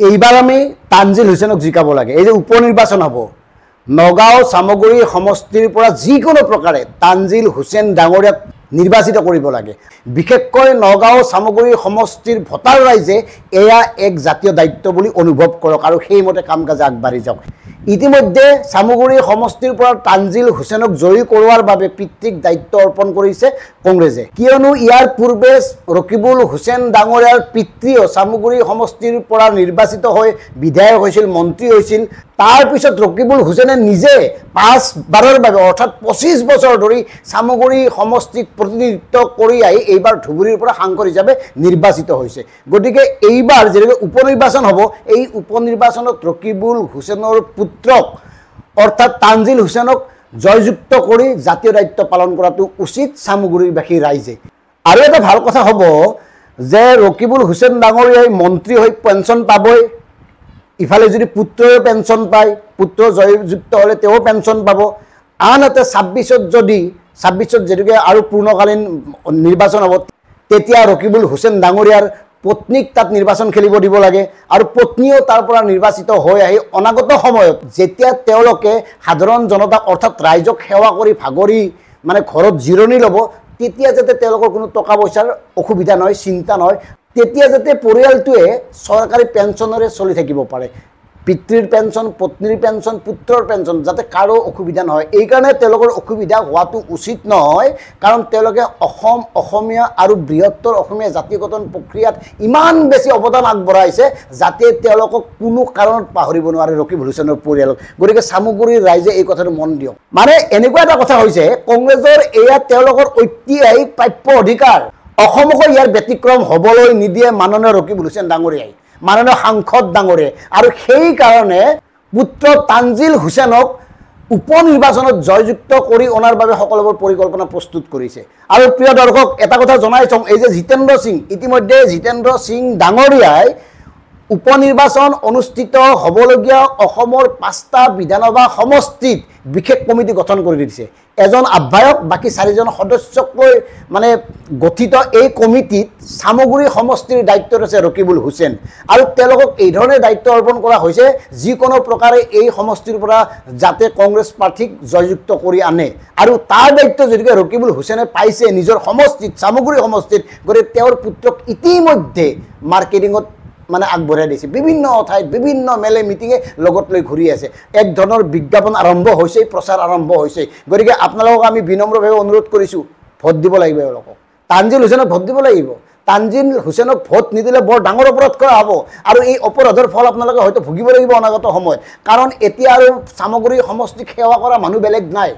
এইবাৰ আমি তানজিল হুছেইনক জিকাব লাগে। এই যে উপনিৰ্বাচন হ'ব, নগাঁও চামগুৰি সমষ্টিৰ পৰা যিকোনো প্ৰকাৰে তানজিল হুছেইন ডাঙৰীয়াক নিৰ্বাচিত কৰিব লাগে। বিশেষকৈ নগাঁও চামগুৰি সমষ্টিৰ ভোটাৰ ৰাইজে এয়া এক জাতীয় দায়িত্ব বুলি অনুভৱ কৰক আৰু সেইমতে কাম কাজে আগবাঢ়ি যাওক। ইতিমধ্যে চামগুৰি সমষ্টিৰ পৰা তানজিল হুছেইনক জয়ী কৰোৱাৰ বাবে পিতৃক দায়িত্ব অৰ্পণ কৰিছে কংগ্ৰেছে, কিয়নো ইয়াৰ পূৰ্বে ৰকিবুল হুছেইন ডাঙৰীয়াৰ পিতৃও চামগুৰি সমষ্টিৰ পৰা নিৰ্বাচিত হৈ বিধায়ক হৈছিল, মন্ত্ৰী হৈছিল। তাৰ পিছত ৰকিবুল হুছেইনে নিজে 5 বাৰৰ বাবে অৰ্থাৎ 25 বছৰ ধৰি চামগুৰি সমষ্টিক প্ৰতিনিধিত্ব কৰি আহি এইবাৰ ধুবুৰীৰ পৰা সাংসদ হিচাপে নিৰ্বাচিত হৈছে। গতিকে এইবাৰ যেনেকৈ উপনিৰ্বাচন হ'ব, এই উপনিৰ্বাচনত ৰকিবুল হুছেইনৰ পুত্ৰক অৰ্থাৎ তানজিল হুছেইনক জয়যুক্ত কৰি জাতীয় দায়িত্ব পালন কৰাটো উচিত চামগুৰিবাসী ৰাইজে। আৰু এটা ভাল কথা হ'ব যে ৰকিবুল হুছেইন ডাঙৰীয়াই মন্ত্ৰী হৈ পেঞ্চন পাবই, ইফালে যদি পুত্ৰও পেঞ্চন পায়, পুত্ৰ জয়যুক্ত হ'লে তেওঁ পেঞ্চন পাব। আনহাতে 26ত যেনেকৈ আৰু পূৰ্ণকালীন নিৰ্বাচন হ'ব, তেতিয়া ৰকিবুল হুছেইন ডাঙৰীয়াৰ পত্নীক তাত নিৰ্বাচন খেলিব দিব লাগে আৰু পত্নীও তাৰ পৰা নিৰ্বাচিত হৈ আহি অনাগত সময়ত যেতিয়া তেওঁলোকে সাধাৰণ জনতাক অৰ্থাৎ ৰাইজক সেৱা কৰি ভাগৰি মানে ঘৰত জিৰণি ল'ব, তেতিয়া যাতে তেওঁলোকৰ কোনো টকা পইচাৰ অসুবিধা নহয়, চিন্তা নহয়, তেতিয়া যাতে পৰিয়ালটোৱে চৰকাৰী পেঞ্চনেৰে চলি থাকিব পাৰে। পিতৃৰ পেঞ্চন, পত্নীৰ পেঞ্চন, পুত্ৰৰ পেঞ্চন, যাতে কাৰো অসুবিধা নহয়। এইকাৰণে তেওঁলোকৰ অসুবিধা হোৱাটো উচিত নহয়, কাৰণ তেওঁলোকে অসমীয়া আৰু বৃহত্তৰ অসমীয়া জাতি গঠন প্ৰক্ৰিয়াত ইমান বেছি অৱদান আগবঢ়াইছে যাতে তেওঁলোকক কোনো কাৰণত পাহৰিব নোৱাৰে ৰকিবুল হুছেইনৰ পৰিয়ালক। গতিকে চামগুৰিৰ ৰাইজে এই কথাটো মন দিয়ক। মানে এনেকুৱা এটা কথা হৈছে, কংগ্ৰেছৰ এয়া তেওঁলোকৰ ঐতিহাসিক প্ৰাপ্য অধিকাৰ, অসমকো ইয়াৰ ব্যতিক্ৰম হ'বলৈ নিদিয়ে মাননীয় ৰকিবুল হুছেইন ডাঙৰীয়াই, মাননীয় সাংসদ ডাঙৰীয়াই। আৰু সেইকাৰণে পুত্ৰ তানজিল হুছেইনক উপনিৰ্বাচনত জয়যুক্ত কৰি অনাৰ বাবে সকলোবোৰ পৰিকল্পনা প্ৰস্তুত কৰিছে। আৰু প্ৰিয় দৰ্শক, এটা কথা জনাই থওঁ, এই যে জিতেন্দ্ৰ সিং, ইতিমধ্যে জিতেন্দ্ৰ সিং ডাঙৰীয়াই উপনিৰ্বাচন অনুষ্ঠিত হ'বলগীয়া অসমৰ 5টা বিধানসভা সমষ্টিত বিশেষ কমিটি গঠন কৰি দিছে। এজন আহ্বায়ক, বাকী 4জন সদস্যক লৈ মানে গঠিত এই কমিটিত চামগুৰি সমষ্টিৰ দায়িত্বত আছে ৰকিবুল হুছেইন। আৰু তেওঁলোকক এই ধৰণে দায়িত্ব অৰ্পণ কৰা হৈছে যিকোনো প্ৰকাৰে এই সমষ্টিৰ পৰা যাতে কংগ্ৰেছ প্ৰাৰ্থীক জয়যুক্ত কৰি আনে। আৰু তাৰ দায়িত্ব যদিকে ৰকিবুল হুছেইনে পাইছে নিজৰ সমষ্টিত, চামগুৰি সমষ্টিত, গতিকে তেওঁৰ পুত্ৰক ইতিমধ্যে মাৰ্কেটিঙত মানে আগবঢ়াই দিছে। বিভিন্ন ঠাইত বিভিন্ন মেলে মিটিঙে লগত লৈ ঘূৰি আছে। এক ধৰণৰ বিজ্ঞাপন আৰম্ভ হৈছে, প্ৰচাৰ আৰম্ভ হৈছে। গতিকে আপোনালোকক আমি বিনম্ৰভাৱে অনুৰোধ কৰিছোঁ, ভোট দিব লাগিব এওঁলোকক, তানজিল হুছেইনক ভোট দিব লাগিব। তানজিল হুছেইনক ভোট নিদিলে বৰ ডাঙৰ অপৰাধ কৰা হ'ব আৰু এই অপৰাধৰ ফল আপোনালোকে হয়তো ভুগিব লাগিব অনাগত সময়ত। কাৰণ এতিয়া আৰু চামগুৰি সমষ্টিক সেৱা কৰা মানুহ বেলেগ নাই।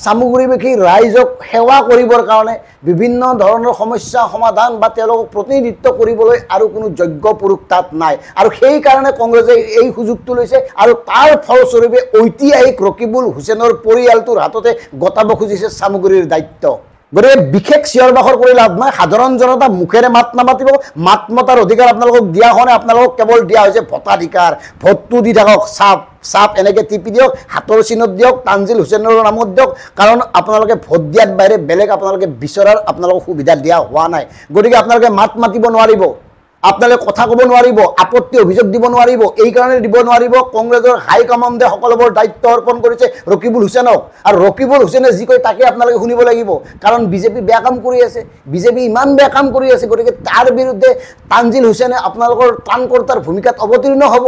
চামগুৰিবাসী ৰাইজক সেৱা কৰিবৰ কাৰণে বিভিন্ন ধৰণৰ সমস্যা সমাধান বা তেওঁলোকক প্ৰতিনিধিত্ব কৰিবলৈ আৰু কোনো যোগ্য পুৰুষ তাত নাই। আৰু সেইকাৰণে কংগ্ৰেছে এই সুযোগটো লৈছে আৰু তাৰ ফলস্বৰূপে ঐতিহাসিক ৰকিবুল হুছেইনৰ পৰিয়ালটোৰ হাততে গতাব খুজিছে চামগুৰিৰ দায়িত্ব। গতিকে বিশেষ চিঞৰ বাখৰ কৰি লাভ নাই। সাধাৰণ জনতা মুখেৰে মাত নামাতিব, মাত মতাৰ অধিকাৰ আপোনালোকক দিয়া হোৱা নাই, আপোনালোকক কেৱল দিয়া হৈছে ভোটাধিকাৰ। ভোটটো দি থাকক, চাপ এনেকৈ টিপি দিয়ক, হাতৰ চিনত দিয়ক, তানজিল হুছেইনৰ নামত দিয়ক, কাৰণ আপোনালোকে ভোট দিয়াৰ বাহিৰে বেলেগ আপোনালোকে বিচৰাৰ আপোনালোকক সুবিধা দিয়া হোৱা নাই। গতিকে আপোনালোকে মাত মাতিব নোৱাৰিব, আপোনালোকে কথা ক'ব নোৱাৰিব, আপত্তি অভিযোগ দিব নোৱাৰিব। এইকাৰণে দিব নোৱাৰিব, কংগ্ৰেছৰ হাইকমাণ্ডে সকলোবোৰ দায়িত্ব অৰ্পণ কৰিছে ৰকিবুল হুছেইনক। আৰু ৰকিবুল হুছেইনে যি কয় তাকে আপোনালোকে শুনিব লাগিব, কাৰণ বিজেপি বেয়া কাম কৰি আছে, বিজেপি ইমান বেয়া কাম কৰি আছে। গতিকে তাৰ বিৰুদ্ধে তানজিল হুছেইনে আপোনালোকৰ ত্ৰাণকৰ্তাৰ ভূমিকাত অৱতীৰ্ণ হ'ব।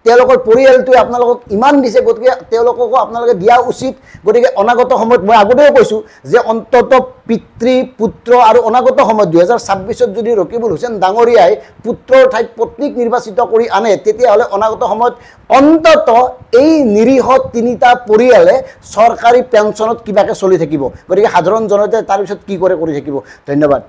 তেওঁলোকৰ পৰিয়ালটোৱে আপোনালোকক ইমান দিছে, গতিকে তেওঁলোককো আপোনালোকে দিয়া উচিত। গতিকে অনাগত সময়ত মই আগতেও কৈছোঁ যে অন্ততঃ পিতৃ, পুত্ৰ আৰু অনাগত সময়ত 2026ত যদি ৰকিবুল হুছেইন ডাঙৰীয়াই পুত্ৰৰ ঠাইত পত্নীক নিৰ্বাচিত কৰি আনে, তেতিয়াহ'লে অনাগত সময়ত অন্ততঃ এই নিৰীহ 3টা পৰিয়ালে চৰকাৰী পেঞ্চনত কিবাকৈ চলি থাকিব। গতিকে সাধাৰণ জনতাই তাৰ পিছত কি কৰে কৰি থাকিব। ধন্যবাদ।